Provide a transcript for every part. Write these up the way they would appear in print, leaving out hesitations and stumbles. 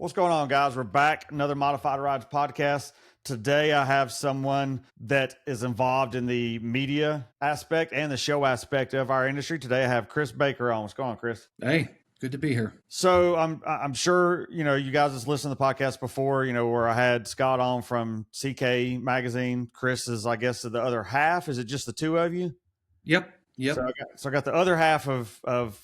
What's going on, guys? We're back. Another Modified Rides podcast. Today, I have someone that is involved in the media aspect and the show aspect of our industry. Today, I have Chris Baker on. What's going on, Chris? Hey, good to be here. So I'm sure, you guys have listened to the podcast before, where I had Scott on from CK magazine. Chris is, I guess, the other half. Is it just the two of you? Yep. So I got the other half of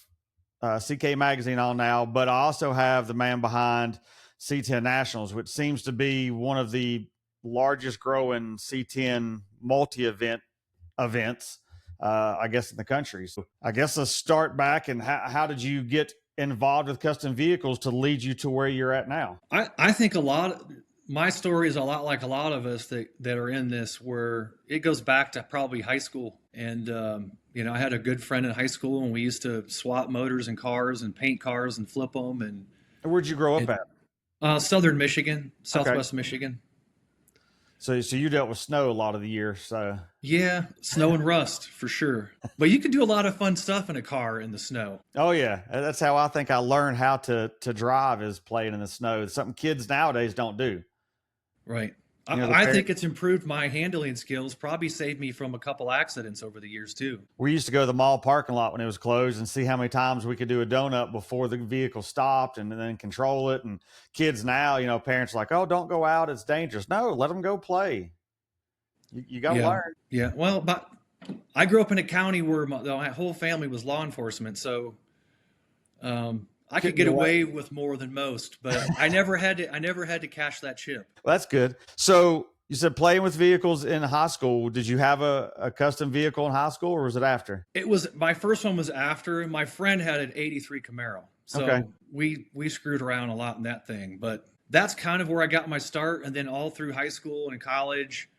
CK magazine on now, but I also have the man behind C10 Nationals, which seems to be one of the largest growing C10 multi-events, I guess, in the country. So I guess let's start back. And how did you get involved with custom vehicles to lead you to where you're at now? I think my story is a lot like a lot of us that are in this, where it goes back to probably high school. And, I had a good friend in high school, and we used to swap motors and cars and paint cars and flip them. And where'd you grow up at? Southern Michigan, Southwest Michigan. So you dealt with snow a lot of the year. So yeah, snow and rust for sure. But you can do a lot of fun stuff in a car in the snow. Oh yeah, that's how I think I learned how to drive, is playing in the snow. It's something kids nowadays don't do. Right. I think it's improved my handling skills, probably saved me from a couple accidents over the years too. We used to go to the mall parking lot when it was closed and see how many times we could do a donut before the vehicle stopped and then control it. And kids now, parents are like, oh, don't go out, it's dangerous. No, let them go play. You got to learn. Yeah. Well, but I grew up in a county where my whole family was law enforcement. So I could get away with more than most, but I never had to cash that chip. Well, that's good. So you said playing with vehicles in high school. Did you have a custom vehicle in high school, or was it after? My first one was after. My friend had an 83 Camaro. So we screwed around a lot in that thing, but that's kind of where I got my start. And then all through high school and college,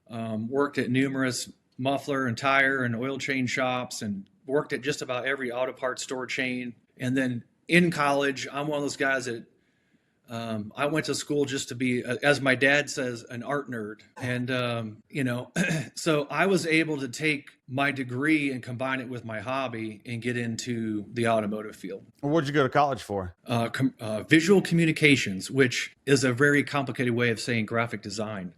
worked at numerous muffler and tire and oil change shops, and worked at just about every auto parts store chain. And then in college, I'm one of those guys that I went to school just to be, as my dad says, an art nerd. And, so I was able to take my degree and combine it with my hobby and get into the automotive field. What'd you go to college for? Visual communications, which is a very complicated way of saying graphic design.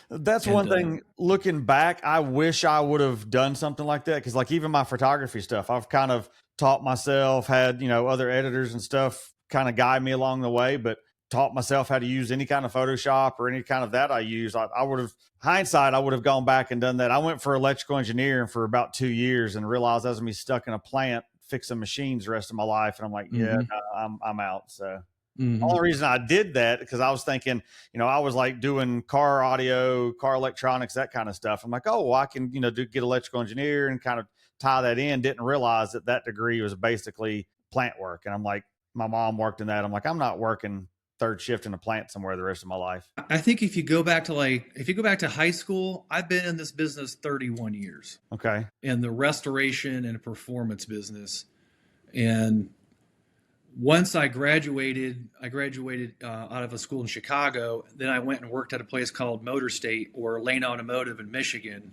That's one thing, looking back, I wish I would have done something like that. Cause like even my photography stuff, I've kind of taught myself, had, other editors and stuff kind of guide me along the way, but taught myself how to use any kind of Photoshop or any kind of that I use. I would have, hindsight, I would have gone back and done that. I went for electrical engineering for about 2 years and realized I was going to be stuck in a plant fixing machines the rest of my life. And I'm like, no, I'm out. So the only reason I did that, because I was thinking, I was like doing car audio, car electronics, that kind of stuff. I'm like, oh, well, I can, get electrical engineer and kind of tie that in. Didn't realize that degree was basically plant work. And I'm like, my mom worked in that. I'm like, I'm not working third shift in a plant somewhere the rest of my life. I think if you go back to high school, I've been in this business 31 years. Okay. In the restoration and performance business. And once I graduated out of a school in Chicago. Then I went and worked at a place called Motor State, or Lane Automotive, in Michigan.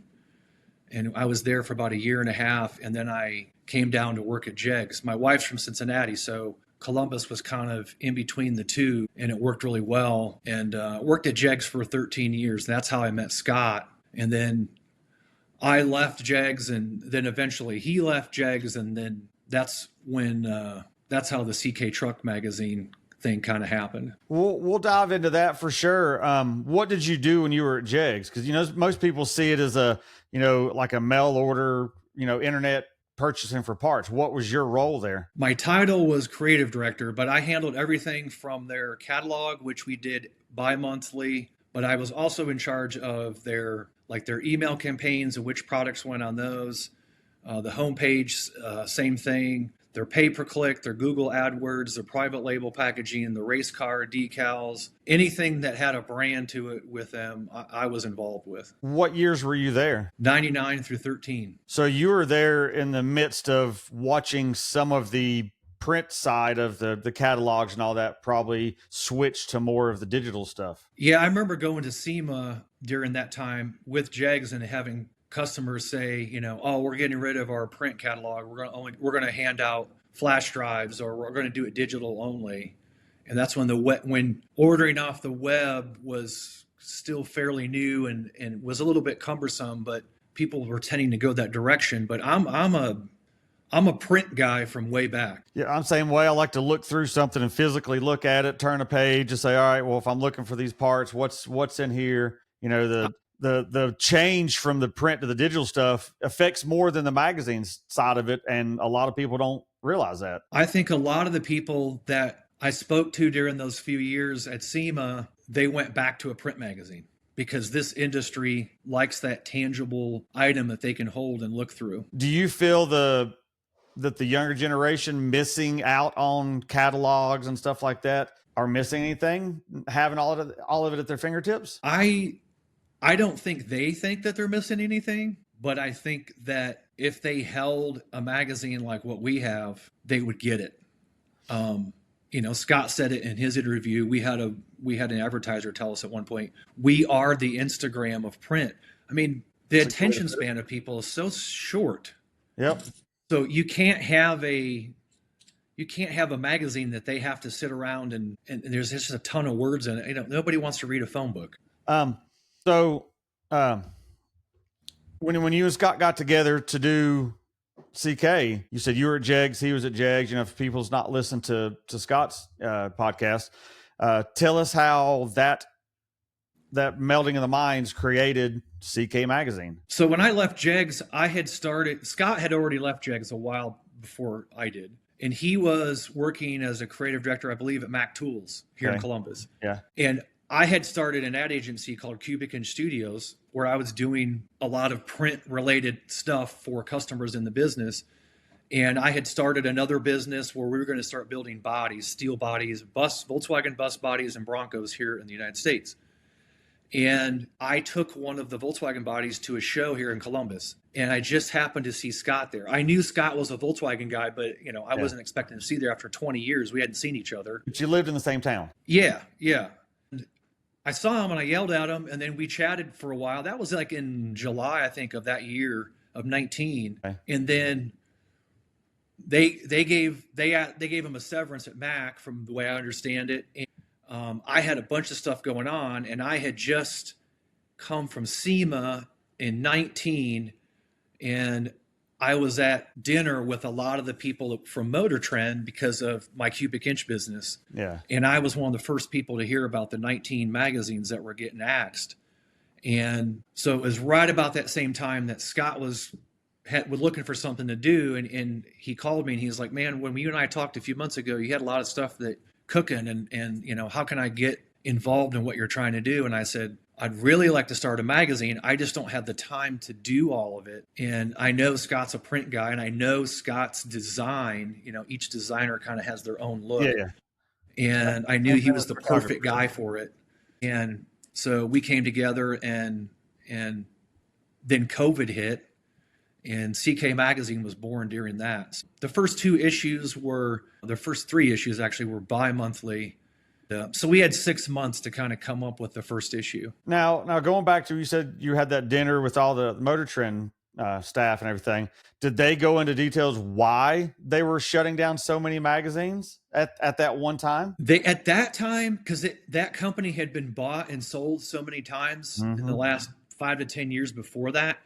And I was there for about a year and a half. And then I came down to work at Jegs. My wife's from Cincinnati, so Columbus was kind of in between the two, and it worked really well. And worked at Jegs for 13 years. That's how I met Scott. And then I left Jegs, and then eventually he left Jegs. And then that's when... that's how the CK Truck magazine thing kind of happened. We'll dive into that for sure. What did you do when you were at Jegs? Because, most people see it as a, like a mail order, internet purchasing for parts. What was your role there? My title was creative director, but I handled everything from their catalog, which we did bi-monthly. But I was also in charge of their email campaigns and which products went on those. The homepage, same thing. Their pay-per-click, their Google AdWords, their private label packaging, the race car decals, anything that had a brand to it with them, I was involved with. What years were you there? 99 through 13. So you were there in the midst of watching some of the print side of the catalogs and all that probably switched to more of the digital stuff. Yeah, I remember going to SEMA during that time with Jegs and having customers say, oh, we're getting rid of our print catalog. We're going to hand out flash drives, or we're going to do it digital only. And that's when when ordering off the web was still fairly new and was a little bit cumbersome, but people were tending to go that direction. But I'm a print guy from way back. Yeah, I'm the same way. I like to look through something and physically look at it, turn a page, and say, all right, well, if I'm looking for these parts, what's in here? You know, the change from the print to the digital stuff affects more than the magazine side of it, and a lot of people don't realize that. I think a lot of the people that I spoke to during those few years at SEMA, they went back to a print magazine because this industry likes that tangible item that they can hold and look through. Do you feel that the younger generation missing out on catalogs and stuff like that are missing anything, having all of it at their fingertips? I don't think they think that they're missing anything, but I think that if they held a magazine like what we have, they would get it. Scott said it in his interview. We had an advertiser tell us at one point, we are the Instagram of print. I mean, the attention span of people is so short. Yep. So you can't have a magazine that they have to sit around and there's just a ton of words in it. Nobody wants to read a phone book. So when you and Scott got together to do CK, you said you were at Jegs, he was at Jegs. If people's not listened to Scott's podcast, tell us how that melding of the minds created CK Magazine. So when I left Jegs, Scott had already left Jegs a while before I did. And he was working as a creative director, I believe, at Mac Tools here in Columbus. Yeah. And I had started an ad agency called Cubic Inch Studios, where I was doing a lot of print related stuff for customers in the business. And I had started another business where we were going to start building bodies, steel bodies, Volkswagen bus bodies and Broncos here in the United States. And I took one of the Volkswagen bodies to a show here in Columbus, and I just happened to see Scott there. I knew Scott was a Volkswagen guy, but I wasn't expecting to see there after 20 years. We hadn't seen each other. But you lived in the same town. Yeah. And I saw him and I yelled at him, and then we chatted for a while. That was like in July, I think, of that year of 19. Okay. And then they gave him a severance at Mac, from the way I understand it. And I had a bunch of stuff going on, and I had just come from SEMA in 19, and I was at dinner with a lot of the people from Motor Trend because of my Cubic Inch business. Yeah. And I was one of the first people to hear about the 19 magazines that were getting axed. And so it was right about that same time that Scott was looking for something to do. And he called me and he was like, man, when you and I talked a few months ago, you had a lot of stuff that cooking and how can I get involved in what you're trying to do? And I said, I'd really like to start a magazine. I just don't have the time to do all of it. And I know Scott's a print guy, and I know Scott's design, each designer kind of has their own look. Yeah. And I knew he was the perfect guy for it. And so we came together, and then COVID hit, and CK Magazine was born during that. The first three issues were bi-monthly. So we had 6 months to kind of come up with the first issue. Now going back to, you said you had that dinner with all the Motor Trend staff and everything. Did they go into details why they were shutting down so many magazines at that one time? At that time, because that company had been bought and sold so many times in the last 5 to 10 years before that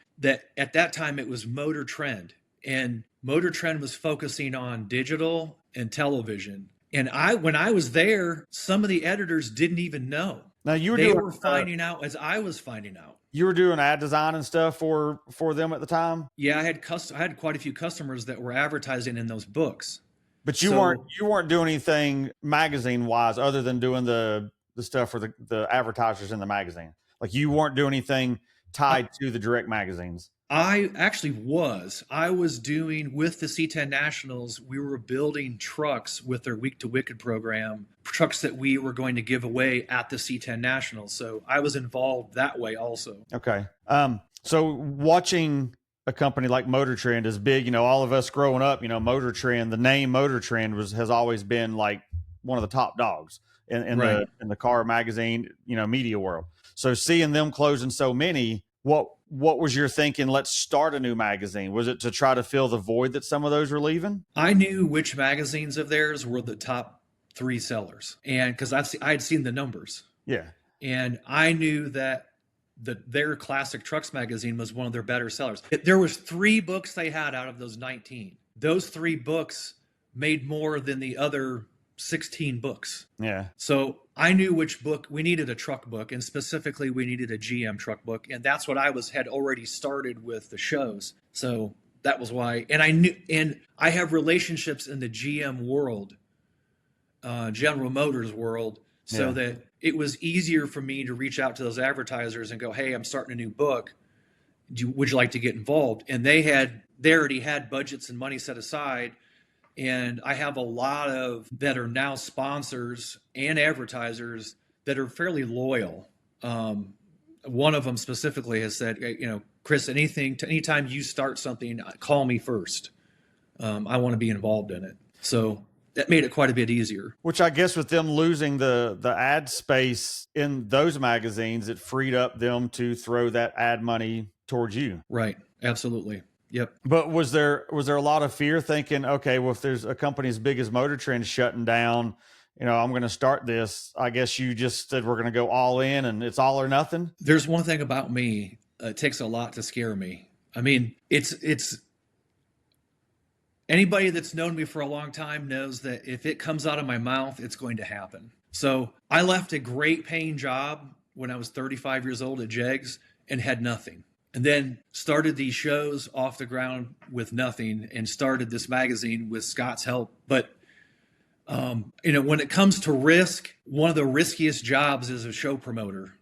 at that time it was Motor Trend, and Motor Trend was focusing on digital and television. And when I was there, some of the editors didn't even know. Now they were finding out as I was finding out. You were doing ad design and stuff for them at the time? Yeah, I had quite a few customers that were advertising in those books. But you weren't doing anything magazine wise other than doing the stuff for the advertisers in the magazine. Like, you weren't doing anything tied to the direct magazines. I actually was. I was doing, with the C10 Nationals, we were building trucks with their Week to Wicked program, trucks that we were going to give away at the C10 Nationals. So I was involved that way also. Okay. So watching a company like Motor Trend is big, all of us growing up, Motor Trend, the name Motor Trend has always been like one of the top dogs in the car magazine, media world. So seeing them closing so many, what was your thinking? Let's start a new magazine. Was it to try to fill the void that some of those were leaving? I knew which magazines of theirs were the top 3 sellers. And because I had seen the numbers. Yeah. And I knew that their Classic Trucks magazine was one of their better sellers. There was 3 books they had out of those 19. Those 3 books made more than the other 16 books. Yeah. So I knew which book we needed, a truck book, and specifically we needed a GM truck book. And that's what had already started with the shows. So that was why. And I have relationships in the GM world, General Motors world, so that it was easier for me to reach out to those advertisers and go, hey, I'm starting a new book. Would you like to get involved? And they already had budgets and money set aside. And I have a lot of that are now sponsors and advertisers that are fairly loyal. One of them specifically has said, Chris, anytime you start something, call me first. I want to be involved in it. So that made it quite a bit easier. Which I guess with them losing the ad space in those magazines, it freed up them to throw that ad money towards you. Right. Absolutely. Yep. But was there a lot of fear thinking, okay, well, if there's a company as big as Motor Trend shutting down, I'm going to start this. I guess you just said we're going to go all in and it's all or nothing. There's one thing about me. It takes a lot to scare me. I mean, it's anybody that's known me for a long time knows that if it comes out of my mouth, it's going to happen. So I left a great paying job when I was 35 years old at Jegs and had nothing. And then started these shows off the ground with nothing and started this magazine with Scott's help. But, when it comes to risk, one of the riskiest jobs is a show promoter.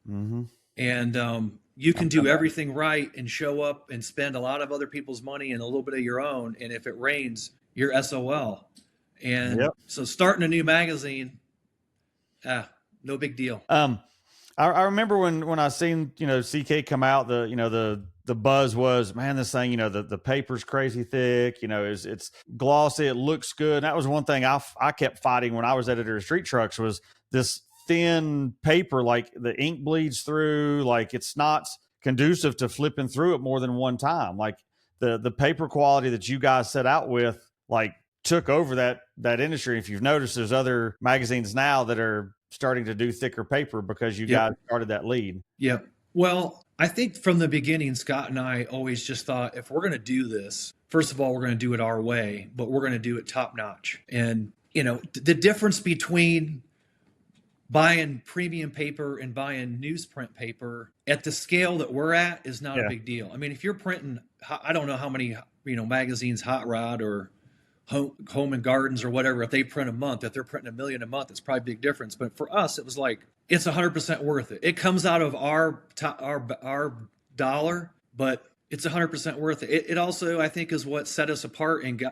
Mm-hmm. And you can do everything right and show up and spend a lot of other people's money and a little bit of your own. And if it rains, you're SOL. And so starting a new magazine, no big deal. I remember when I seen, CK come out, the buzz was, man, this thing, the paper's crazy thick, it's glossy. It looks good. And that was one thing I kept fighting when I was editor of Street Trucks was this thin paper, like the ink bleeds through, like it's not conducive to flipping through it more than one time. Like the paper quality that you guys set out with, like took over that industry. If you've noticed, there's other magazines now that are starting to do thicker paper because you guys started that lead. Yep. Well, I think from the beginning, Scott and I always just thought, if we're going to do this, first of all, we're going to do it our way, but we're going to do it top notch. And, the difference between buying premium paper and buying newsprint paper at the scale that we're at is not a big deal. I mean, if you're printing, I don't know how many, magazines, Hot Rod or Home and Gardens or whatever, if they print a month, if they're printing 1 million a month, it's probably a big difference. But for us, it was like, it's 100% worth it. It comes out of our dollar, but it's 100% worth it. It also, I think, is what set us apart and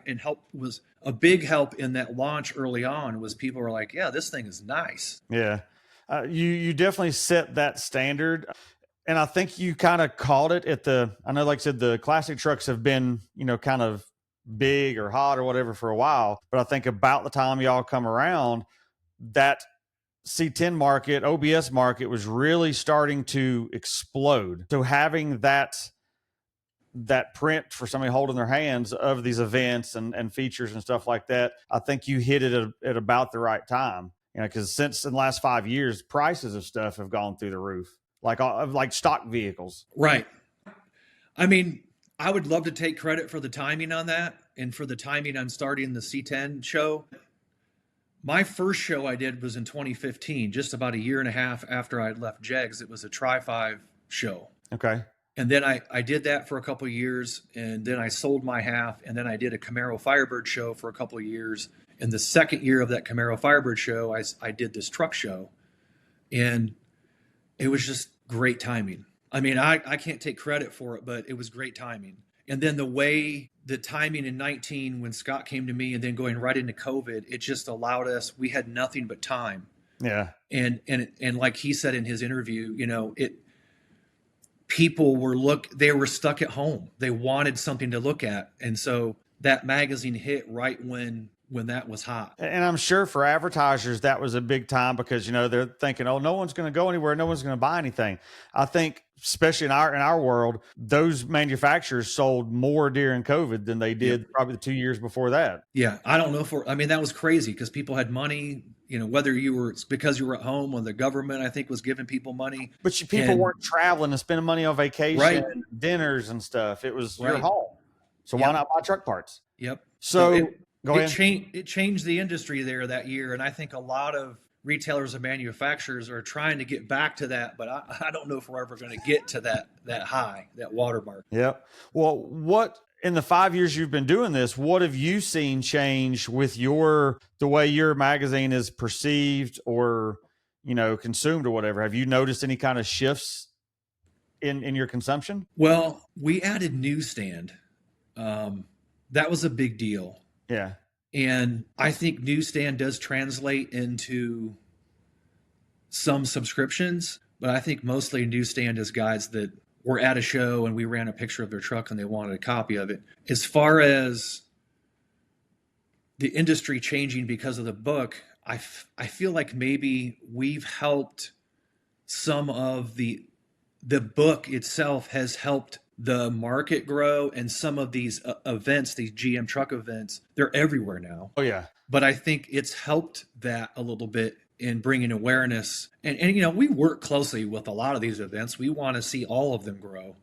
was a big help in that launch early on. Was people were like, yeah, this thing is nice. Yeah, you definitely set that standard. And I think you kind of called it I know, like I said, the Classic Trucks have been, kind of big or hot or whatever for a while, but I think about the time y'all come around, that C10 market, OBS market was really starting to explode. So having that print for somebody holding their hands of these events and features and stuff like that, I think you hit it at about the right time. Because since in the last 5 years, prices of stuff have gone through the roof, like stock vehicles. Right. I mean, I would love to take credit for the timing on that and for the timing on starting the C10 show. My first show I did was in 2015, just about a year and a half after I left Jegs. It was a Tri-5 show. Okay. And then I did that for a couple of years, and then I sold my half, and then I did a Camaro Firebird show for a couple of years. And the second year of that Camaro Firebird show, I did this truck show. And it was just great timing. I mean, I can't take credit for it, but it was great timing. And then the timing in 19, when Scott came to me and then going right into COVID, it just allowed us, we had nothing but time. Yeah. And like he said in his interview, people they were stuck at home. They wanted something to look at. And so that magazine hit right when when that was hot. And I'm sure for advertisers that was a big time because they're thinking, oh, no one's going to go anywhere, no one's going to buy anything. I think, especially in our world, those manufacturers sold more during COVID than they did probably the 2 years before that. Yeah, I don't know that was crazy because people had money. Whether it's because you were at home or the government, I think, was giving people money. But people weren't traveling and spending money on vacation, right, dinners and stuff. It was your right. home, so why not buy truck parts? Yep. So go ahead. It changed the industry there that year, and I think a lot of retailers and manufacturers are trying to get back to that, but I don't know if we're ever going to get to that high, that watermark. Yep. Well, what in the 5 years you've been doing this, what have you seen change with the way your magazine is perceived or consumed or whatever? Have you noticed any kind of shifts in your consumption? Well, we added newsstand. That was a big deal. Yeah. And I think newsstand does translate into some subscriptions, but I think mostly newsstand is guys that were at a show and we ran a picture of their truck and they wanted a copy of it. As far as the industry changing because of the book, I feel like maybe we've helped some of the book itself has helped the market grow, and some of these events, these GM truck events, they're everywhere now. Oh yeah. But I think it's helped that a little bit in bringing awareness. And we work closely with a lot of these events. We want to see all of them grow.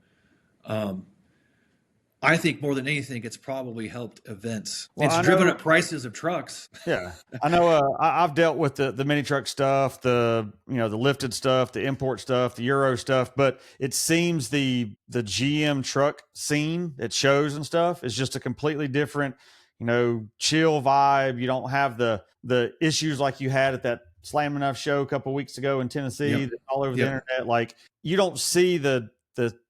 I think more than anything, it's probably helped events. Well, it's driven up prices of trucks. Yeah, I know. I've dealt with the mini truck stuff, the lifted stuff, the import stuff, the Euro stuff, but it seems the GM truck scene at shows and stuff is just a completely different, chill vibe. You don't have the issues like you had at that Slam Enough show a couple of weeks ago in Tennessee, all over the internet. Like you don't see the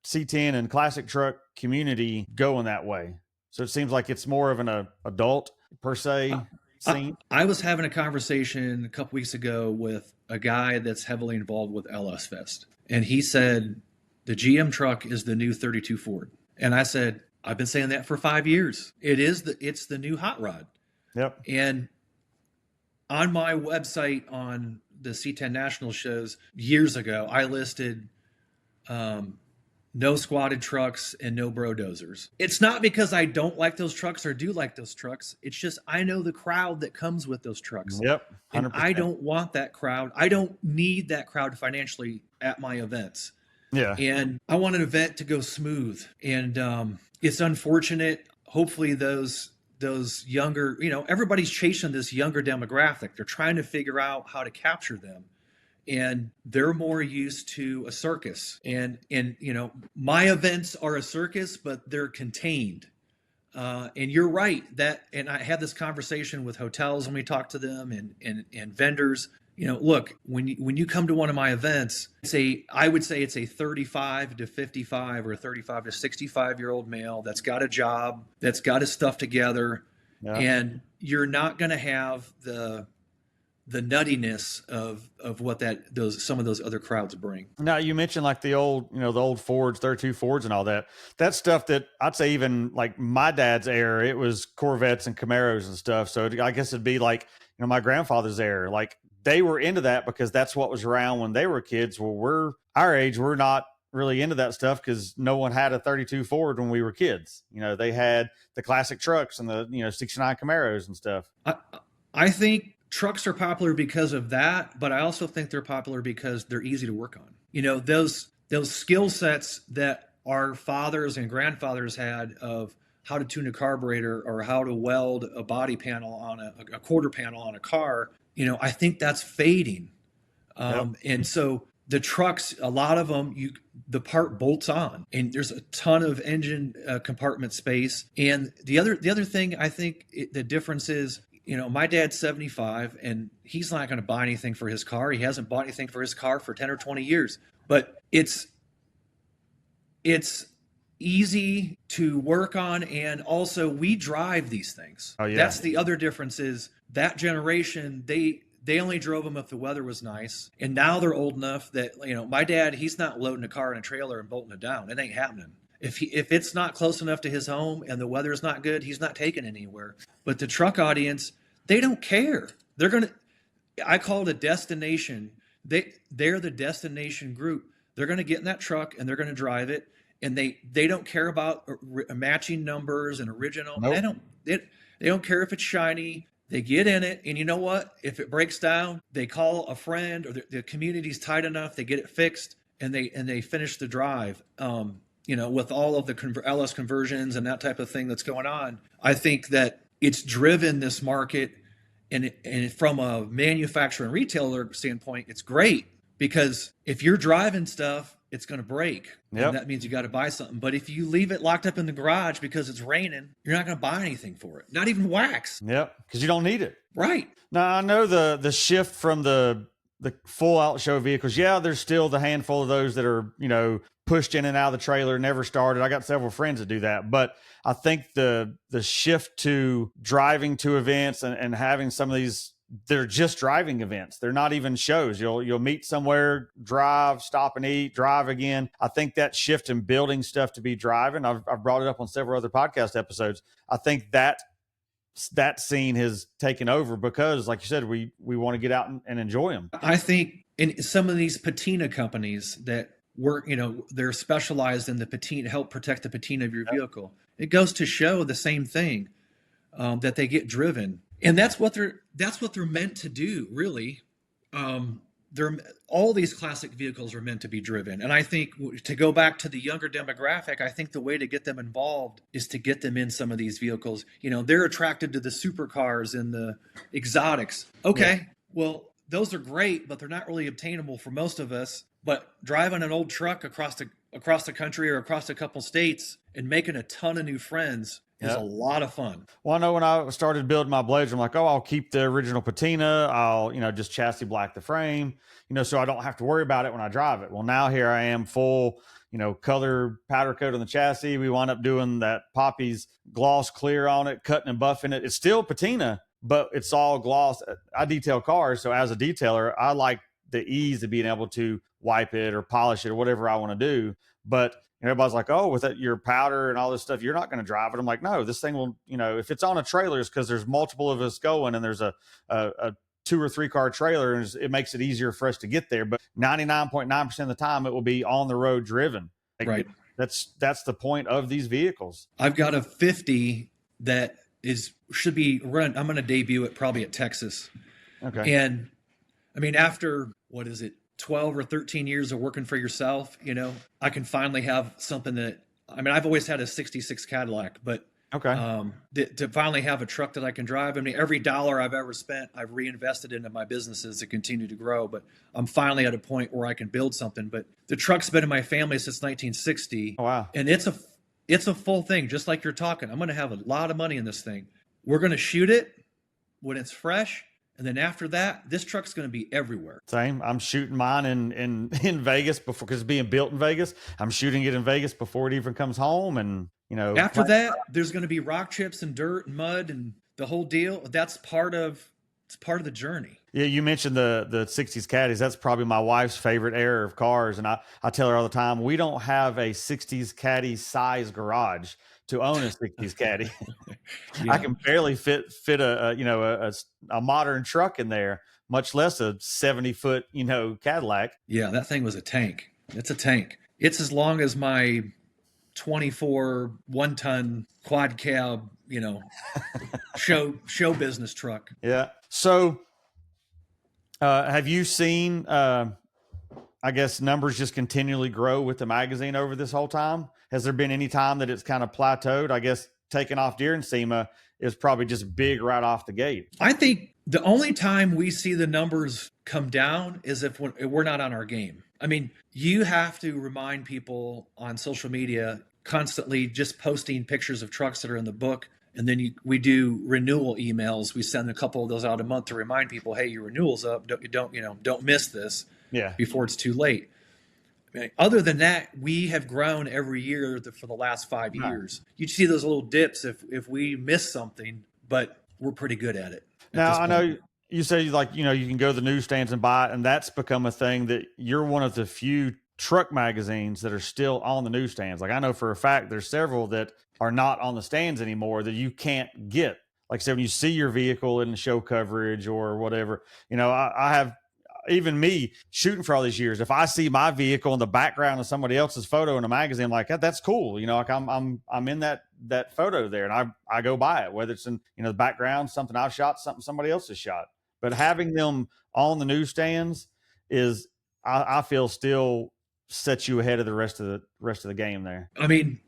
C10 and classic truck community going that way. So it seems like it's more of an adult per se scene. I was having a conversation a couple weeks ago with a guy that's heavily involved with LS Fest. And he said, the GM truck is the new 32 Ford. And I said, I've been saying that for 5 years. It's the new hot rod. Yep. And on my website on the C10 National shows years ago, I listed, no squatted trucks and no bro dozers. It's not because I don't like those trucks or do like those trucks. It's just I know the crowd that comes with those trucks. Yep. 100%. And I don't want that crowd. I don't need that crowd financially at my events. Yeah. And I want an event to go smooth. And it's unfortunate. Hopefully those younger, everybody's chasing this younger demographic. They're trying to figure out how to capture them. And they're more used to a circus. And my events are a circus, but they're contained. And you're right and I had this conversation with hotels when we talked to them and vendors. Look, when you come to one of my events, I would say it's a 35 to 55 or 35 to 65-year-old male that's got a job, that's got his stuff together. Yeah. And you're not going to have the nuttiness of what some of those other crowds bring. Now you mentioned like the old Fords, 32 Fords and all that. That's stuff that I'd say even like my dad's era, it was Corvettes and Camaros and stuff. So I guess it'd be like, my grandfather's era, like they were into that because that's what was around when they were kids. Well, we're our age. We're not really into that stuff because no one had a 32 Ford when we were kids. They had the classic trucks and the, 69 Camaros and stuff. I think trucks are popular because of that, but I also think they're popular because they're easy to work on. Those skill sets that our fathers and grandfathers had of how to tune a carburetor or how to weld a body panel on a quarter panel on a car, I think that's fading. And so the trucks, a lot of them, the part bolts on, and there's a ton of engine compartment space. And the other thing I think the difference is, my dad's 75 and he's not going to buy anything for his car. He hasn't bought anything for his car for 10 or 20 years, but it's easy to work on. And also we drive these things. Oh, yeah. That's the other difference is that generation, they only drove them if the weather was nice. And now they're old enough that, my dad, he's not loading a car in a trailer and bolting it down. It ain't happening. If it's not close enough to his home and the weather is not good, he's not taking it anywhere. But the truck audience, They don't care. They're going to, I call it a destination. They're the destination group. They're going to get in that truck and they're going to drive it, and they don't care about matching numbers and original. Nope. They don't care if it's shiny. They get in it, and you know what? If it breaks down, they call a friend, or the community's tight enough, they get it fixed, and they finish the drive. With all of the LS conversions and that type of thing that's going on, I think that it's driven this market. And from a manufacturer and retailer standpoint, it's great, because if you're driving stuff, it's going to break. Yep. And that means you got to buy something. But if you leave it locked up in the garage because it's raining, you're not going to buy anything for it. Not even wax. Yep. Because you don't need it. Right. Now, I know the shift from the full out show vehicles. Yeah, there's still the handful of those that are, pushed in and out of the trailer, never started. I got several friends that do that. But I think the shift to driving to events and having some of these, they're just driving events. They're not even shows. You'll meet somewhere, drive, stop and eat, drive again. I think that shift in building stuff to be driving, I've brought it up on several other podcast episodes. I think that scene has taken over because, like you said, we want to get out and enjoy them. I think in some of these patina companies that work, they're specialized in the patina, help protect the patina of your vehicle. It goes to show the same thing, that they get driven, and that's what they're meant to do. Really, all these classic vehicles are meant to be driven. And I think, to go back to the younger demographic, I think the way to get them involved is to get them in some of these vehicles. They're attracted to the supercars and the exotics. Okay, well, those are great, but they're not really obtainable for most of us. But driving an old truck across the country or across a couple states and making a ton of new friends is a lot of fun. Well, I know when I started building my Blazer, I'm like, I'll keep the original patina. I'll, just chassis black the frame, so I don't have to worry about it when I drive it. Well, now here I am, full, color powder coat on the chassis. We wound up doing that Poppy's gloss clear on it, cutting and buffing it. It's still patina, but it's all gloss. I detail cars. So as a detailer, I like the ease of being able to wipe it or polish it or whatever I want to do. But everybody's like, oh, with your powder and all this stuff, you're not going to drive it. I'm like, no, this thing will, if it's on a trailer, it's because there's multiple of us going and there's a 2 or 3 car trailer, and it makes it easier for us to get there. But 99.9% of the time it will be on the road driven. Right. That's the point of these vehicles. I've got a 50 that should be run. I'm going to debut it probably at Texas. Okay. And I mean, after, 12 or 13 years of working for yourself, I can finally have something that, I've always had a 66 Cadillac, but okay. To finally have a truck that I can drive. Every dollar I've ever spent, I've reinvested into my businesses to continue to grow, but I'm finally at a point where I can build something. But the truck's been in my family since 1960. Oh, wow. And it's a full thing, just like you're talking. I'm going to have a lot of money in this thing. We're going to shoot it when it's fresh. And then after that, this truck's going to be everywhere. Same. I'm shooting mine in Vegas before, because it's being built in Vegas. I'm shooting it in Vegas before it even comes home. And, after that, there's going to be rock chips and dirt and mud and the whole deal. That's part of the journey. Yeah. You mentioned the 60s Caddies. That's probably my wife's favorite era of cars. And I tell her all the time, we don't have a 60s Caddy size garage to own a 60s Caddy. Yeah. I can barely fit a modern truck in there, much less a 70-foot, Cadillac. Yeah, that thing was a tank. It's a tank. It's as long as my 24 1-ton quad cab, show business truck. Yeah. So, have you seen, I guess, numbers just continually grow with the magazine over this whole time? Has there been any time that it's kind of plateaued? I guess taking off deer and SEMA is probably just big right off the gate. I think the only time we see the numbers come down is if we're not on our game. You have to remind people on social media constantly, just posting pictures of trucks that are in the book. And then we do renewal emails. We send a couple of those out a month to remind people, hey, your renewal's up. Don't miss this. Yeah. Before it's too late. Other than that, we have grown every year for the last 5 years. You see those little dips if we miss something, but we're pretty good at it. Now, I know you say you can go to the newsstands and buy it, and that's become a thing that you're one of the few truck magazines that are still on the newsstands. Like, I know for a fact there's several that are not on the stands anymore that you can't get. like I said, when you see your vehicle in the show coverage or whatever, I have, even me shooting for all these years, if I see my vehicle in the background of somebody else's photo in a magazine, I'm like, that's cool. Like I'm in that photo there, and I go by it, whether it's in, the background, something I've shot, something somebody else has shot. But having them on the newsstands is, I feel, still sets you ahead of the rest of the game there. I mean,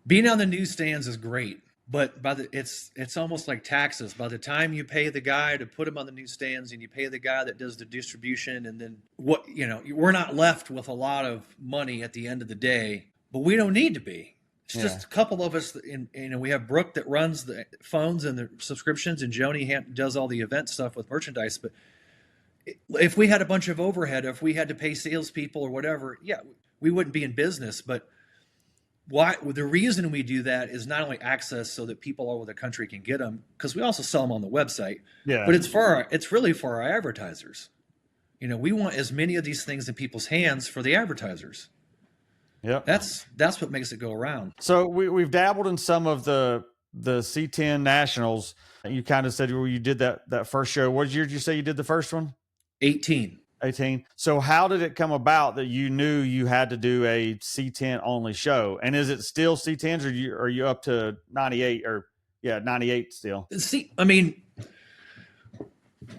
being on the newsstands is great, but it's almost like taxes. By the time you pay the guy to put them on the newsstands, and you pay the guy that does the distribution, and then we're not left with a lot of money at the end of the day. But we don't need to be. It's just a couple of us. We have Brooke that runs the phones and the subscriptions, and Joni does all the event stuff with merchandise. But if we had a bunch of overhead, if we had to pay salespeople or whatever, we wouldn't be in business. But why? The reason we do that is not only access so that people all over the country can get them, because we also sell them on the website. Yeah. But it's really for our advertisers. We want as many of these things in people's hands for the advertisers. Yeah. That's what makes it go around. So we've dabbled in some of the C10 nationals. You kind of said, well, you did that first show. What year did you say you did the first one? 18. So how did it come about that you knew you had to do a C10 only show? And is it still C10s, or are you up to 98 or 98 still? See, I mean,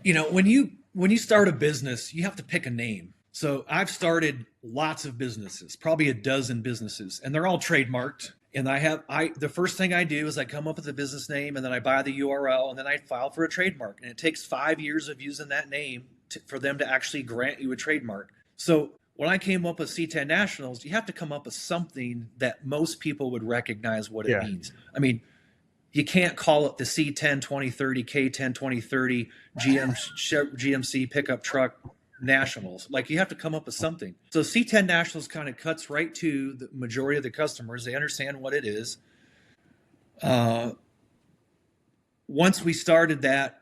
when you start a business, you have to pick a name. So I've started lots of businesses, probably a dozen businesses, and they're all trademarked. And the first thing I do is I come up with a business name, and then I buy the URL, and then I file for a trademark. And it takes 5 years of using that name for them to actually grant you a trademark. So when I came up with C10 Nationals, you have to come up with something that most people would recognize what it means. I mean, you can't call it the C10 2030, K10 2030, GMC pickup truck Nationals. Like, you have to come up with something. So C10 Nationals kind of cuts right to the majority of the customers. They understand what it is. Once we started that,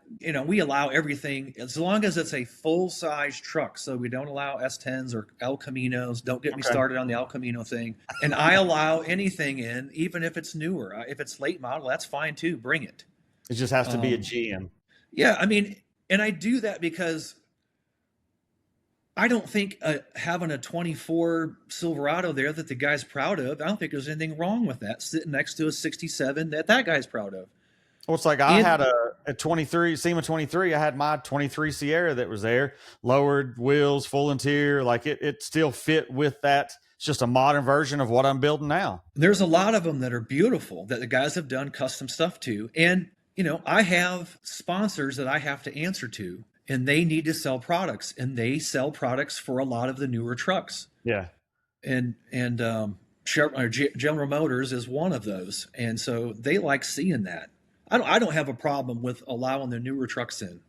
we allow everything as long as it's a full-size truck. So we don't allow S10s or El Caminos. Don't get me started on the El Camino thing. And I allow anything in, even if it's newer. If it's late model, that's fine too. Bring it. It just has to be a GM. Yeah, I mean, and I do that because I don't think having a 24 Silverado there that the guy's proud of, I don't think there's anything wrong with that, sitting next to a 67 that guy's proud of. Well, it's like I had a 23 SEMA 23. I had my 23 Sierra that was there, lowered wheels, full interior. Like it still fit with that. It's just a modern version of what I'm building now. There's a lot of them that are beautiful that the guys have done custom stuff to. And, I have sponsors that I have to answer to, and they need to sell products, and they sell products for a lot of the newer trucks. Yeah. And General Motors is one of those. And so they like seeing that. I don't have a problem with allowing the newer trucks in.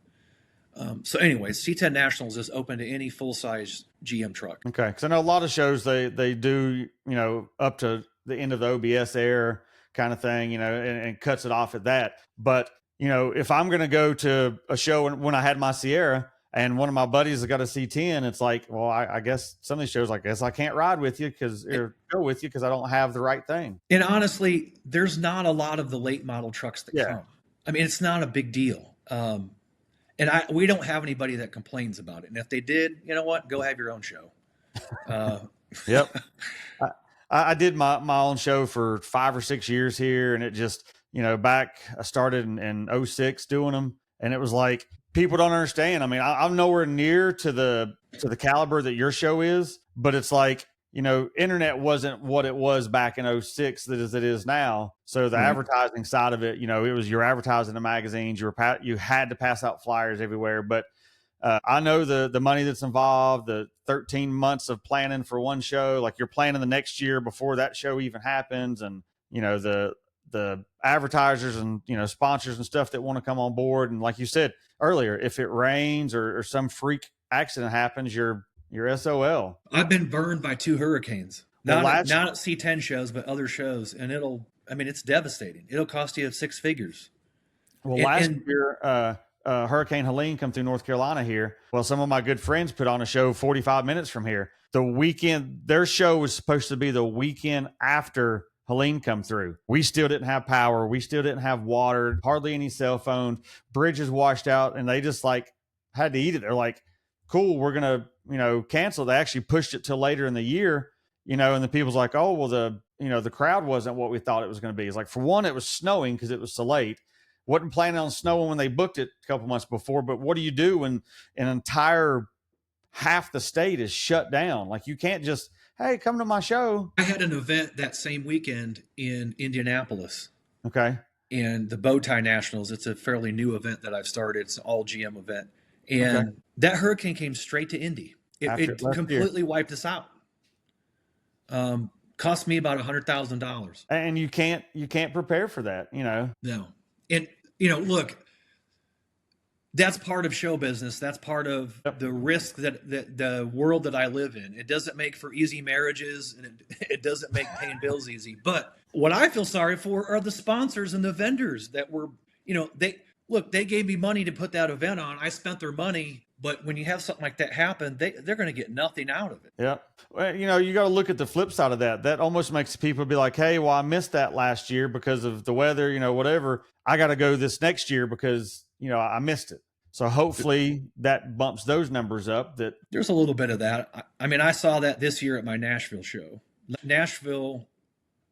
So anyways, C10 Nationals is open to any full-size GM truck. Okay, because I know a lot of shows they do, up to the end of the OBS era kind of thing, and cuts it off at that. But, if I'm going to go to a show when I had my Sierra and one of my buddies has got a C10, it's like, well, I guess some of these shows, I guess I can't ride with you or go with you because I don't have the right thing. And honestly, there's not a lot of the late model trucks that come. I mean, it's not a big deal. And we don't have anybody that complains about it. And if they did, you know what? Go have your own show. Yep. I did my own show for 5 or 6 years here, and it just, back I started in 06 doing them, and it was like, people don't understand. I mean, I'm nowhere near to the caliber that your show is, but it's like, internet wasn't what it was back in 06 that it is now. So the advertising side of it, it was your advertising in magazines, you had to pass out flyers everywhere. But I know the money that's involved, the 13 months of planning for one show, like you're planning the next year before that show even happens. And, the advertisers and, sponsors and stuff that want to come on board. And like you said earlier, if it rains or some freak accident happens, you're SOL. I've been burned by 2 hurricanes, not at C10 shows, but other shows. And it's devastating. It'll cost you 6 figures. Well, last year, Hurricane Helene come through North Carolina here. Well, some of my good friends put on a show 45 minutes from here. The weekend, their show was supposed to be the weekend after Helene come through. We still didn't have power. We still didn't have water, hardly any cell phones, bridges washed out, and they just like had to eat it. They're like, cool, we're gonna, cancel. They actually pushed it till later in the year, and the people's like, oh, well, the crowd wasn't what we thought it was gonna be. It's like, for one, it was snowing because it was so late. Wasn't planning on snowing when they booked it a couple months before, but what do you do when an entire half the state is shut down? Like, you can't just, hey, come to my show. I had an event that same weekend in Indianapolis. Okay. And the Bowtie Nationals. It's a fairly new event that I've started. It's an all GM event. And that hurricane came straight to Indy. It completely wiped us out. Cost me about $100,000. And you can't prepare for that, No. And, look, that's part of show business. That's part of the risk that the world that I live in. It doesn't make for easy marriages, and it doesn't make paying bills easy. But what I feel sorry for are the sponsors and the vendors that were, they gave me money to put that event on. I spent their money, but when you have something like that happen, they're going to get nothing out of it. Yeah. Well, you got to look at the flip side of that. That almost makes people be like, hey, well, I missed that last year because of the weather, whatever. I got to go this next year because, I missed it. So hopefully that bumps those numbers up. That there's a little bit of that. I mean, I saw that this year at my Nashville show. Nashville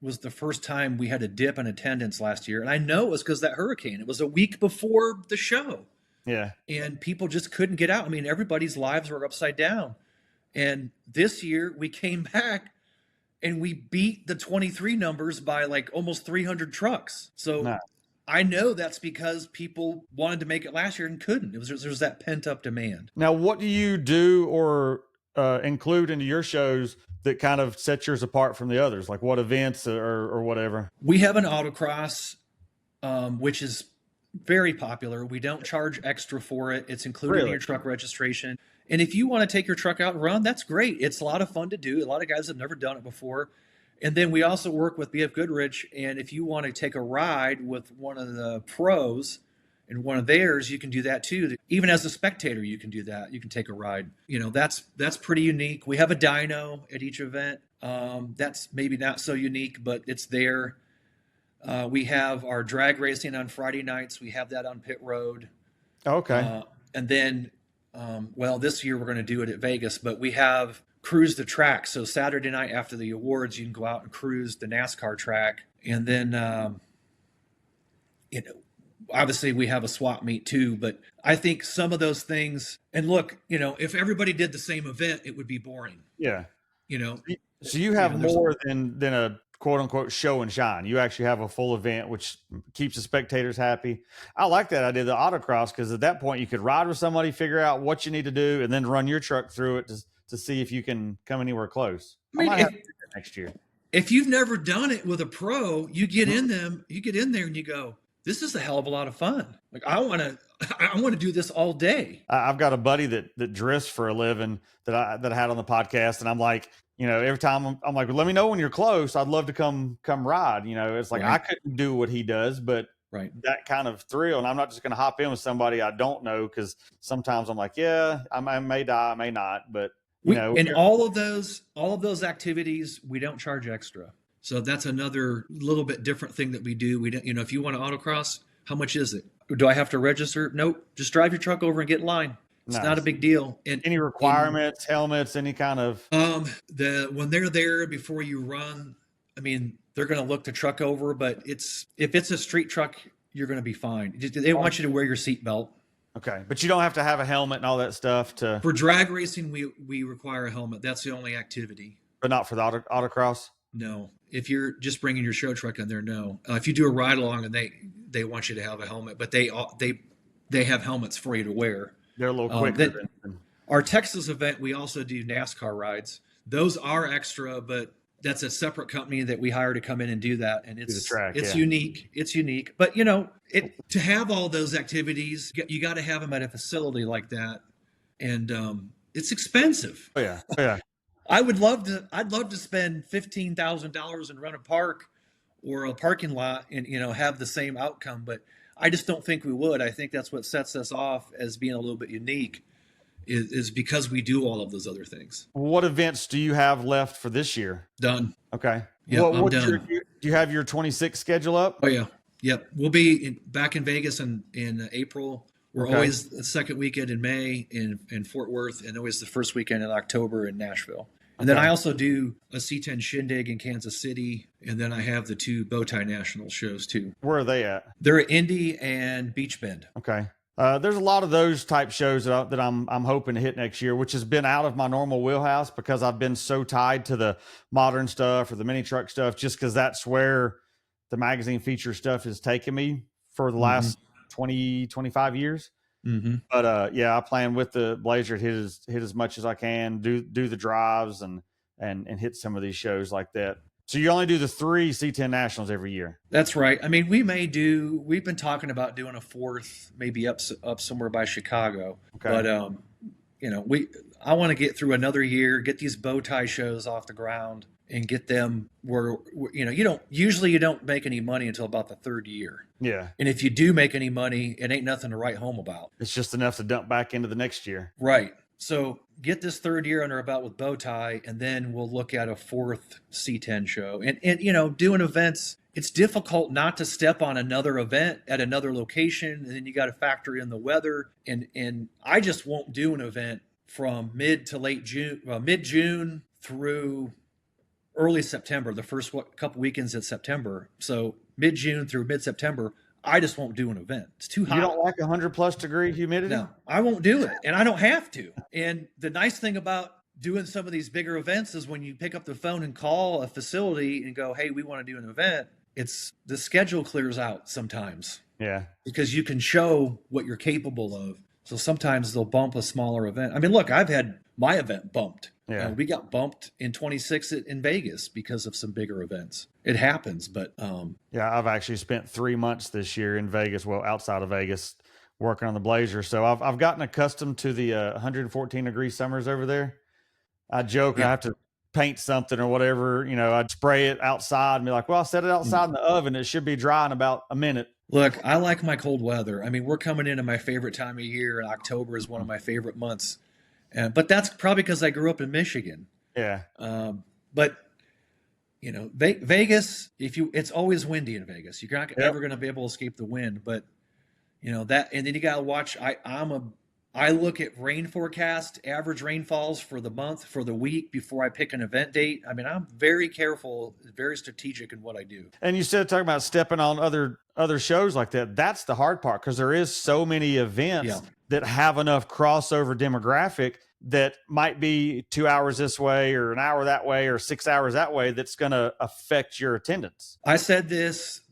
was the first time we had a dip in attendance last year. And I know it was because that hurricane. It was a week before the show. Yeah. And people just couldn't get out. I mean, everybody's lives were upside down. And this year we came back and we beat the 23 numbers by like almost 300 trucks. So nice. I know that's because people wanted to make it last year and couldn't. There was that pent up demand. Now, what do you do or include into your shows that kind of sets yours apart from the others? Like what events or whatever? We have an autocross, which is very popular. We don't charge extra for it. It's included in your truck registration. And if you want to take your truck out and run, that's great. It's a lot of fun to do. A lot of guys have never done it before. And then we also work with BF Goodrich. And if you want to take a ride with one of the pros and one of theirs, you can do that too. Even as a spectator, you can do that. You can take a ride. That's pretty unique. We have a dyno at each event. That's maybe not so unique, but it's there. We have our drag racing on Friday nights. We have that on pit road. Okay. And then, this year we're going to do it at Vegas, but we have cruise the track. So Saturday night after the awards, you can go out and cruise the NASCAR track. And then, obviously we have a swap meet too, but I think some of those things, and look, if everybody did the same event, it would be boring. Yeah. So you have more than a quote unquote show and shine. You actually have a full event, which keeps the spectators happy. I like that idea, the autocross, because at that point you could ride with somebody, figure out what you need to do, and then run your truck through it to see if you can come anywhere close. I might have to do that next year. If you've never done it with a pro, you get in there and you go, this is a hell of a lot of fun. Like I want to do this all day. I've got a buddy that drifts for a living that I had on the podcast, and I'm like, every time I'm like, let me know when you're close. I'd love to come ride. It's like I couldn't do what he does, but that kind of thrill. And I'm not just going to hop in with somebody I don't know, because sometimes I'm like, yeah, I may die, I may not, but and all of those activities we don't charge extra. So that's another little bit different thing that we do. We don't, if you want to autocross, how much is it? Do I have to register? Nope. Just drive your truck over and get in line. It's not a big deal. And any requirements, helmets, any kind of when they're there before you run, I mean, they're going to look the truck over, but if it's a street truck, you're going to be fine. They want you to wear your seatbelt. Okay, but you don't have to have a helmet and all that stuff for drag racing. We require a helmet. That's the only activity. But not for the autocross. No, if you're just bringing your show truck in there, no. If you do a ride along and they want you to have a helmet, but they have helmets for you to wear. They're a little quicker. Our Texas event, we also do NASCAR rides. Those are extra, but that's a separate company that we hire to come in and do that. And it's unique. It's unique. But, to have all those activities, you got to have them at a facility like that. And it's expensive. Oh, yeah. Oh, yeah. I'd love to spend $15,000 and run a park or a parking lot and, have the same outcome. But I just don't think we would. I think that's what sets us off as being a little bit unique is because we do all of those other things. What events do you have left for this year? Done. Okay. Yeah, I'm done. Do you have your 26 schedule up? Oh yeah, yep. We'll be back in Vegas in April. We're Okay. always the second weekend in May in Fort Worth, and always the first weekend in October in Nashville. And then Okay. I also do a C10 Shindig in Kansas City, and then I have the 2 Bowtie National shows too. Where are they at? They're at Indy and Beach Bend. Okay. There's a lot of those type shows that I'm hoping to hit next year, which has been out of my normal wheelhouse because I've been so tied to the modern stuff or the mini truck stuff, just because that's where the magazine feature stuff has taken me for the last 20, 25 years. Mm-hmm. But yeah, I plan with the Blazer to hit as much as I can, do the drives and hit some of these shows like that. So you only do the 3 C10 Nationals every year. That's right. I mean, we've been talking about doing a 4th, maybe up somewhere by Chicago. Okay. But I want to get through another year, get these bow tie shows off the ground, and get them where you don't make any money until about the 3rd year. Yeah. And if you do make any money, it ain't nothing to write home about. It's just enough to dump back into the next year. Right. So get this 3rd year under our belt with Bowtie, and then we'll look at a 4th C10 show. And doing events, it's difficult not to step on another event at another location, and then you got to factor in the weather. And I just won't do an event from mid June through early September, the first couple weekends in September. So mid June through mid September, I just won't do an event. It's too hot. You don't like 100+ degree humidity? No, I won't do it. And I don't have to. And the nice thing about doing some of these bigger events is when you pick up the phone and call a facility and go, hey, we want to do an event, the schedule clears out sometimes. Yeah. Because you can show what you're capable of. So sometimes they'll bump a smaller event. I mean, look, I've had my event bumped. Yeah. We got bumped in 26 in Vegas because of some bigger events. It happens, but yeah, I've actually spent 3 months this year in Vegas, well, outside of Vegas, working on the Blazer. So I've gotten accustomed to the 114 degree summers over there. I joke, I have to paint something or whatever, I'd spray it outside and be like, well, I'll set it outside in the oven. It should be dry in about a minute. Look, I like my cold weather. I mean, we're coming into my favorite time of year, and October is one of my favorite months. But that's probably because I grew up in Michigan. Yeah. But Vegas, it's always windy in Vegas. You're not ever going to be able to escape the wind. But that, and then you got to watch. I look at rain forecast, average rainfalls for the month, for the week before I pick an event date. I mean, I'm very careful, very strategic in what I do. And you said talking about stepping on other shows like that. That's the hard part because there is so many events that have enough crossover demographic that might be 2 hours this way or an hour that way or 6 hours that way that's going to affect your attendance. I said this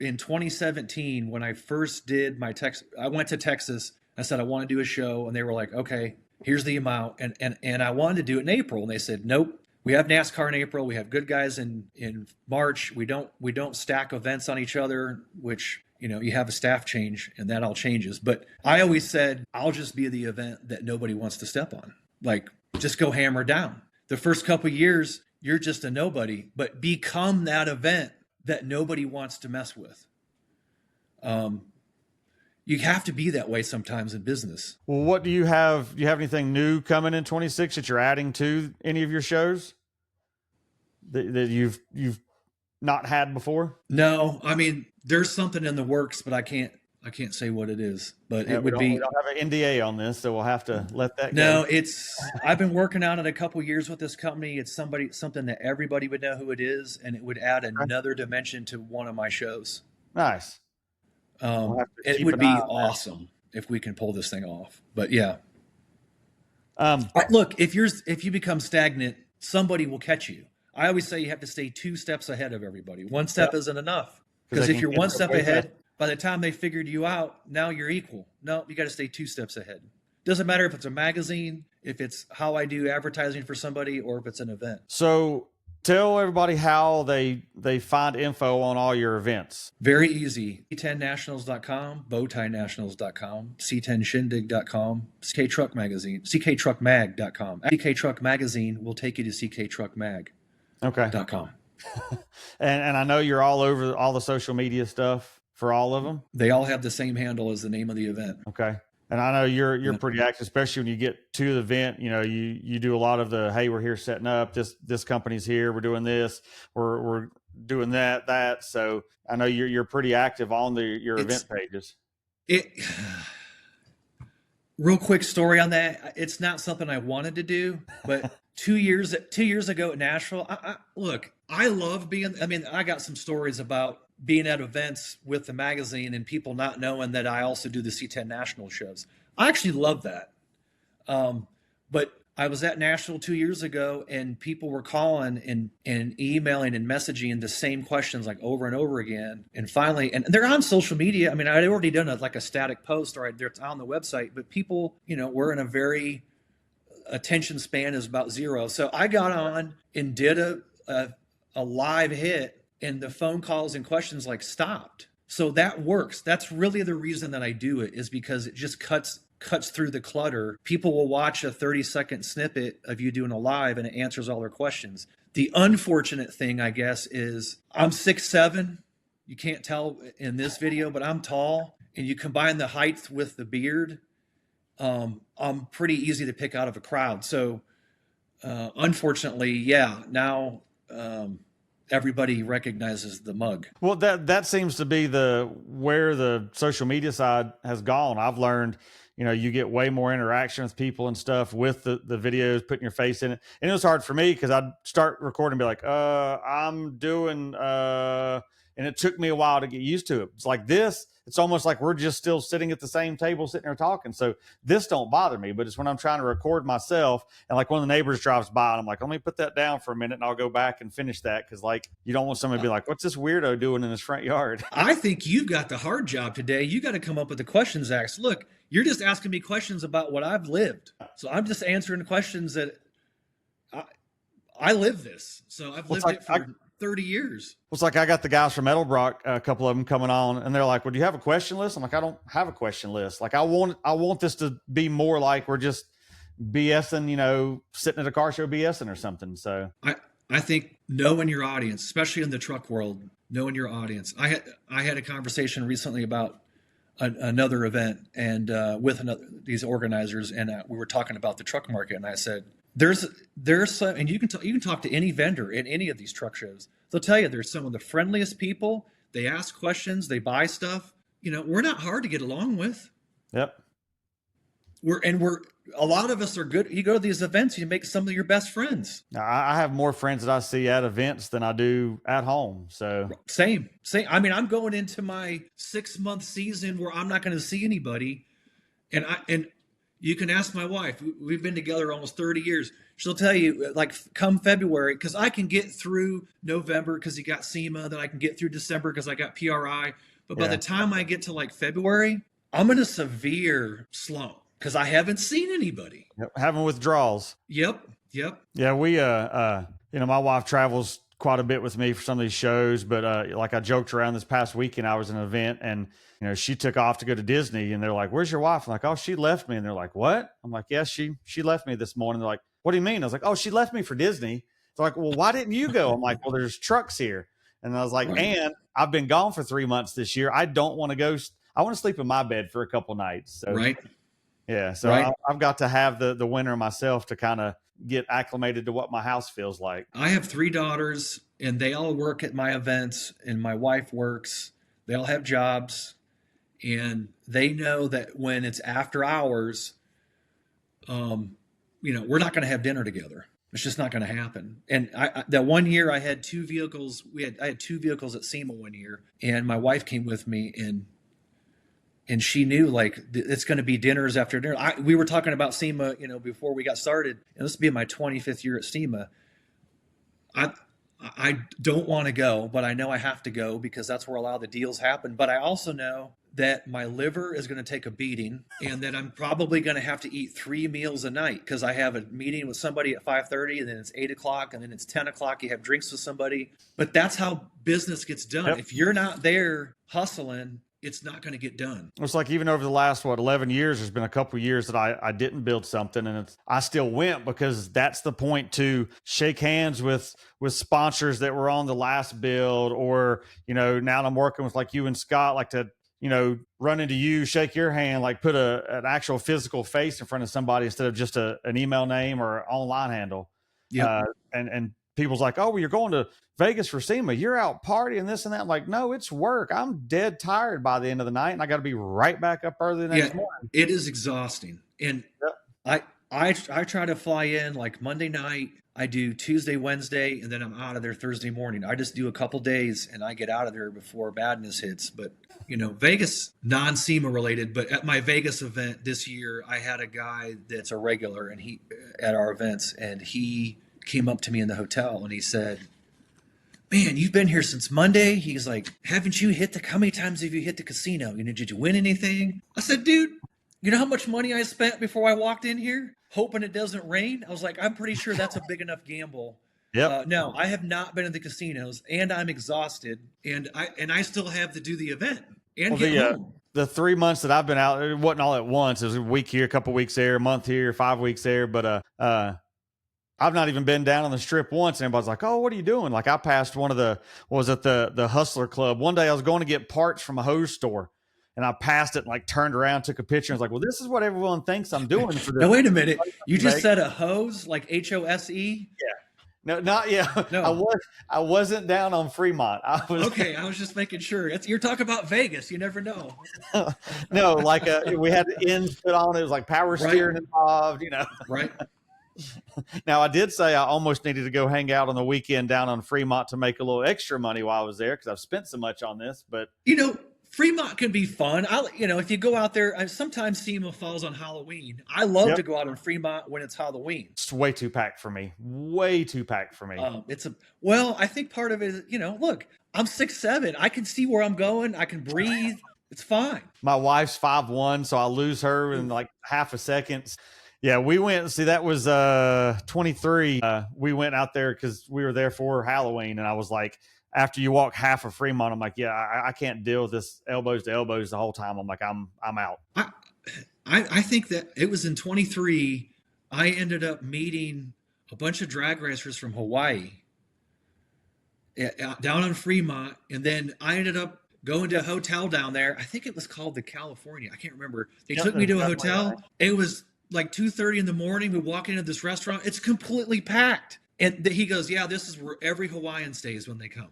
in 2017 when I first did my I went to Texas. I said, I want to do a show. And they were like, okay, here's the amount. And I wanted to do it in April. And they said, nope, we have NASCAR in April. We have good guys in March. We don't stack events on each other, which, you have a staff change and that all changes. But I always said, I'll just be the event that nobody wants to step on. Like, just go hammer down. The first couple of years, you're just a nobody, but become that event that nobody wants to mess with. You have to be that way sometimes in business. Well, what do you have? Do you have anything new coming in 26 that you're adding to any of your shows that you've not had before? No, I mean, there's something in the works, but I can't say what it is. But it would be. We don't have an NDA on this, so we'll have to let that go. No, I've been working on it a couple years with this company. It's something that everybody would know who it is, and it would add another dimension to one of my shows. Nice. It would be awesome if we can pull this thing off. But yeah, look, if you become stagnant, somebody will catch you. I always say you have to stay 2 steps ahead of everybody. One step isn't enough, because if you're 1 step ahead, by the time they figured you out, now you're equal. No, you got to stay 2 steps ahead. Doesn't matter if it's a magazine, if it's how I do advertising for somebody, or if it's an event. So tell everybody how they find info on all your events. Very easy. C10nationals.com, bowtienationals.com, C10shindig.com, CK Truck Magazine, cktruckmag.com. CK Truck Magazine will take you to cktruckmag.com. Okay. And I know you're all over all the social media stuff for all of them. They all have the same handle as the name of the event. Okay. And I know you're pretty active, especially when you get to the event. You do a lot of the, hey, we're here setting up. This company's here. We're doing this. We're doing that. So I know you're pretty active on your It's event pages. it. Real quick story on that. It's not something I wanted to do, but 2 years ago at Nashville, look, I love being. I mean, I got some stories about being at events with the magazine and people not knowing that I also do the C10 national shows. I actually love that. But I was at Nashville 2 years ago, and people were calling and emailing and messaging the same questions like over and over again. And finally, and they're on social media. I mean, I'd already done like a static post, or it's on the website, but people, were in a very attention span is about zero. So I got on and did a live hit, and the phone calls and questions like stopped. So that works. That's really the reason that I do it, is because it just cuts through the clutter. People will watch a 30-second snippet of you doing a live, and it answers all their questions. The unfortunate thing, I guess, is I'm 6'7". You can't tell in this video, but I'm tall, and you combine the height with the beard, I'm pretty easy to pick out of a crowd. So unfortunately, yeah, now everybody recognizes the mug. Well, that seems to be where the social media side has gone. I've learned, you get way more interaction with people and stuff with the videos, putting your face in it. And it was hard for me because I'd start recording and be like, I'm doing, and it took me a while to get used to it. It's like this. It's almost like we're just still sitting at the same table, sitting there talking. So this don't bother me, but it's when I'm trying to record myself and like when the neighbors drives by and I'm like, let me put that down for a minute and I'll go back and finish that. Cause like, you don't want somebody to be like, what's this weirdo doing in his front yard? I think you've got the hard job today. You got to come up with the questions, Ax. Look, you're just asking me questions about what I've lived. So I'm just answering questions that I live this. So I've lived it for 30 years. It's like I got the guys from Metalbrock, a couple of them coming on, and they're like, well, do you have a question list? I'm like, I don't have a question list. Like I want this to be more like we're just BSing, sitting at a car show BSing or something. So I think knowing your audience, especially in the truck world, knowing your audience. I had a conversation recently about another event and with these organizers, and we were talking about the truck market, and I said, there's some, and you can talk to any vendor in any of these truck shows. They'll tell you there's some of the friendliest people. They ask questions, they buy stuff. We're not hard to get along with. Yep. We're a lot of us are good. You go to these events, you make some of your best friends. I have more friends that I see at events than I do at home. So same. I mean, I'm going into my 6-month season where I'm not going to see anybody, and you can ask my wife. We've been together almost 30 years. She'll tell you, like, come February, because I can get through November because you got SEMA, then I can get through December because I got PRI. But by the time I get to like February, I'm in a severe slump because I haven't seen anybody. Yep. Having withdrawals. Yep. Yeah, we my wife travels quite a bit with me for some of these shows, but like I joked around this past weekend, I was at an event and she took off to go to Disney, and they're like, where's your wife? I'm like, oh, she left me. And they're like, what? I'm like, yes, she left me this morning. They're like, what do you mean? I was like, oh, she left me for Disney. They're like, well, why didn't you go? I'm like, well, there's trucks here. And I was like, and I've been gone for 3 months this year. I don't want to go. I want to sleep in my bed for a couple nights. So, right. Yeah. So I've got to have the winter myself to kind of get acclimated to what my house feels like. I have 3 daughters, and they all work at my events, and my wife works. They all have jobs, and they know that when it's after hours, we're not going to have dinner together. It's just not going to happen. And that one year I had 2 vehicles. I had 2 vehicles at SEMA one year, and my wife came with me, and she knew like it's going to be dinners after dinner. We were talking about SEMA, before we got started, and this will be my 25th year at SEMA. I don't want to go, but I know I have to go because that's where a lot of the deals happen. But I also know that my liver is going to take a beating, and that I'm probably going to have to eat 3 meals a night because I have a meeting with somebody at 5:30, and then it's 8 o'clock, and then it's 10 o'clock. You have drinks with somebody. But that's how business gets done. Yep. If you're not there hustling, it's not going to get done. It's like even over the last, 11 years, there's been a couple of years that I didn't build something, and I still went because that's the point, to shake hands with sponsors that were on the last build, or, now I'm working with like you and Scott, like to, run into you, shake your hand, like put an actual physical face in front of somebody instead of just an email name or online handle. Yeah. And people's like, oh, well, you're going to Vegas for SEMA. You're out partying this and that. I'm like, no, it's work. I'm dead tired by the end of the night, and I got to be right back up early the Yeah, next morning. it is exhausting. And Yep. I try to fly in like Monday night. I do Tuesday, Wednesday, and then I'm out of there Thursday morning. I just do a couple days and I get out of there before badness hits. But Vegas, non-SEMA related, but at my Vegas event this year, I had a guy that's a regular and he at our events, and he came up to me in the hotel and he said, "Man, you've been here since Monday." He's like, "Haven't you how many times have you hit the casino? Did you win anything?" I said, "Dude, you know how much money I spent before I walked in here hoping it doesn't rain?" I was like, "I'm pretty sure that's a big enough gamble." Yep. No, I have not been in the casinos, and I'm exhausted, and I still have to do the event and get home. The 3 months that I've been out, it wasn't all at once. It was a week here, a couple weeks there, a month here, 5 weeks there. But I've not even been down on the strip once. And everybody's like, "Oh, what are you doing?" Like I passed one of the Hustler Club. One day I was going to get parts from a hose store, and I passed it and like turned around, took a picture, and was like, "Well, this is what everyone thinks I'm doing for this." Now wait a minute, you just said a hose, like HOSE? Yeah. No, not yeah. No. I wasn't down on Fremont. Okay, I was just making sure. You're talking about Vegas. You never know. No, like we had the ends put on. It was like power steering involved. Right. Now I did say I almost needed to go hang out on the weekend down on Fremont to make a little extra money while I was there because I've spent so much on this. But Fremont can be fun. If you go out there, sometimes SEMA falls on Halloween. I love to go out in Fremont when it's Halloween. It's way too packed for me. Way too packed for me. I think part of it is, look, I'm 6'7". I can see where I'm going. I can breathe. It's fine. My wife's 5'1", so I lose her in like half a second. Yeah, we went. See, that was 23. We went out there because we were there for Halloween, and I was like, after you walk half of Fremont, I'm like, yeah, I can't deal with this elbows to elbows the whole time. I'm like, I'm out. I think that it was in 23. I ended up meeting a bunch of drag racers from Hawaii down in Fremont, and then I ended up going to a hotel down there. I think it was called the California. I can't remember. They took me to a hotel. It was like 2:30 in the morning. We walk into this restaurant. It's completely packed. And he goes, "Yeah, this is where every Hawaiian stays when they come."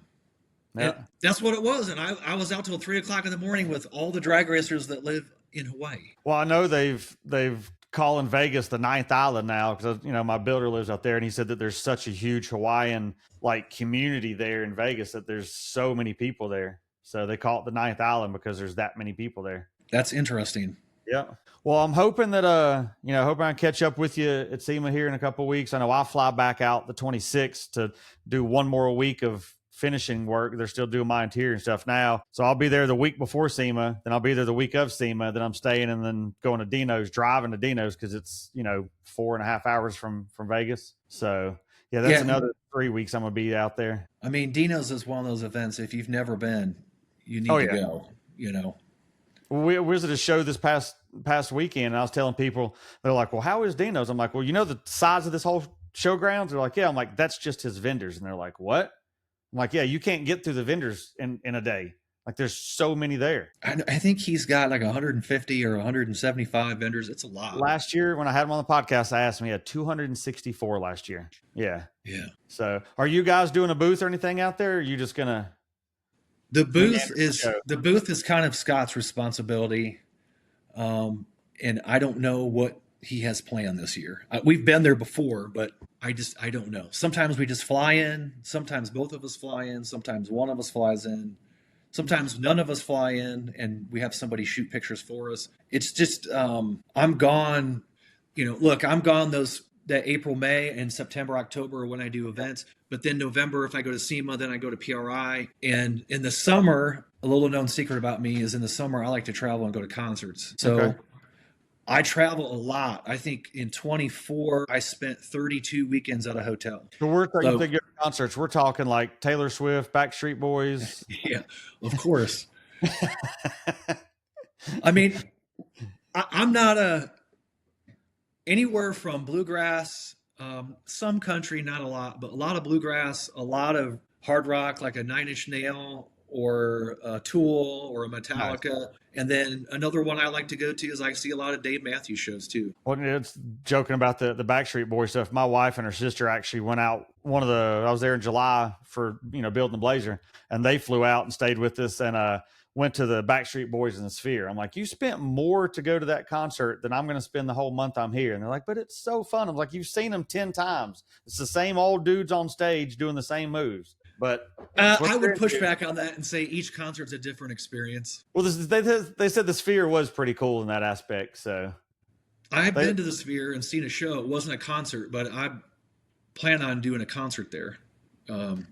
Yeah. That's what it was. And I was out till 3:00 in the morning with all the drag racers that live in Hawaii. Well, I know they've calling Vegas the ninth island now because my builder lives out there, and he said that there's such a huge Hawaiian like community there in Vegas that there's so many people there. So they call it the ninth island because there's that many people there. That's interesting. Yeah. Well, I'm hoping that hoping I can catch up with you at SEMA here in a couple of weeks. I know I'll fly back out the 26th to do one more week of finishing work. They're still doing my interior and stuff now. So I'll be there the week before SEMA, then I'll be there the week of SEMA, then I'm staying and then going to Dino's, driving to Dino's because it's, 4.5 hours from Vegas. So yeah, that's another 3 weeks I'm going to be out there. I mean, Dino's is one of those events. If you've never been, you need to go, We was at a show this past weekend, and I was telling people, they're like, "Well, how is Dino's?" I'm like, "Well, the size of this whole showgrounds?" They're like, "Yeah." I'm like, "That's just his vendors." And they're like, "What?" I'm like, "Yeah, you can't get through the vendors in a day. Like, there's so many there." I think he's got like 150 or 175 vendors. It's a lot. Last year, when I had him on the podcast, I asked him, he had 264 last year. Yeah. Yeah. So, are you guys doing a booth or anything out there? Or are you just gonna? The booth is kind of Scott's responsibility, and I don't know what he has planned this year. We've been there before, but I don't know. Sometimes we just fly in. Sometimes both of us fly in. Sometimes one of us flies in. Sometimes none of us fly in, and we have somebody shoot pictures for us. It's just I'm gone. Look, I'm gone that April, May, and September, October when I do events. But then November, if I go to SEMA, then I go to PRI. And in the summer, a little known secret about me is in the summer, I like to travel and go to concerts. So I travel a lot. I think in 24, I spent 32 weekends at a hotel. So we're talking concerts. We're talking like Taylor Swift, Backstreet Boys. Yeah, of course. I mean, I'm not anywhere from bluegrass, some country, not a lot, but a lot of bluegrass, a lot of hard rock, like a Nine Inch Nail or a Tool or a Nice. Metallica. And then another one I like to go to is I see a lot of Dave Matthews shows too. Well, it's joking about the Backstreet Boys stuff. My wife and her sister actually went out I was there in July for, building the Blazer, and they flew out and stayed with us and went to the Backstreet Boys in the Sphere. I'm like, you spent more to go to that concert than I'm going to spend the whole month I'm here. And they're like, but it's so fun. I'm like, you've seen them 10 times. It's the same old dudes on stage doing the same moves. But I would push back on that and say each concert's a different experience. Well, they said the Sphere was pretty cool in that aspect. So I've been to the Sphere and seen a show. It wasn't a concert, but I plan on doing a concert there.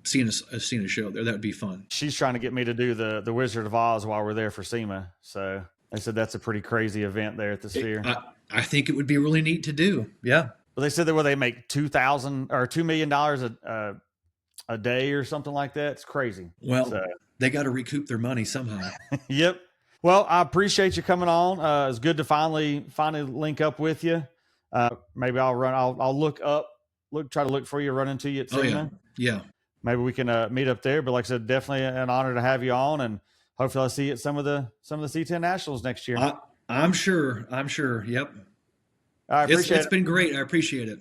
Seeing a show there, that would be fun. She's trying to get me to do the Wizard of Oz while we're there for SEMA. So they said that's a pretty crazy event there at the Sphere. I think it would be really neat to do. Yeah. But they said that they make $2 million a day or something like that. It's crazy. Well, they got to recoup their money somehow. Yep. Well, I appreciate you coming on. It's good to finally link up with you. Maybe I'll try to look for you, run into you at SEMA. Yeah. Maybe we can meet up there. But like I said, definitely an honor to have you on, and hopefully I'll see you at some of the C10 Nationals next year. I'm sure. Yep. I appreciate it. It's been great. I appreciate it.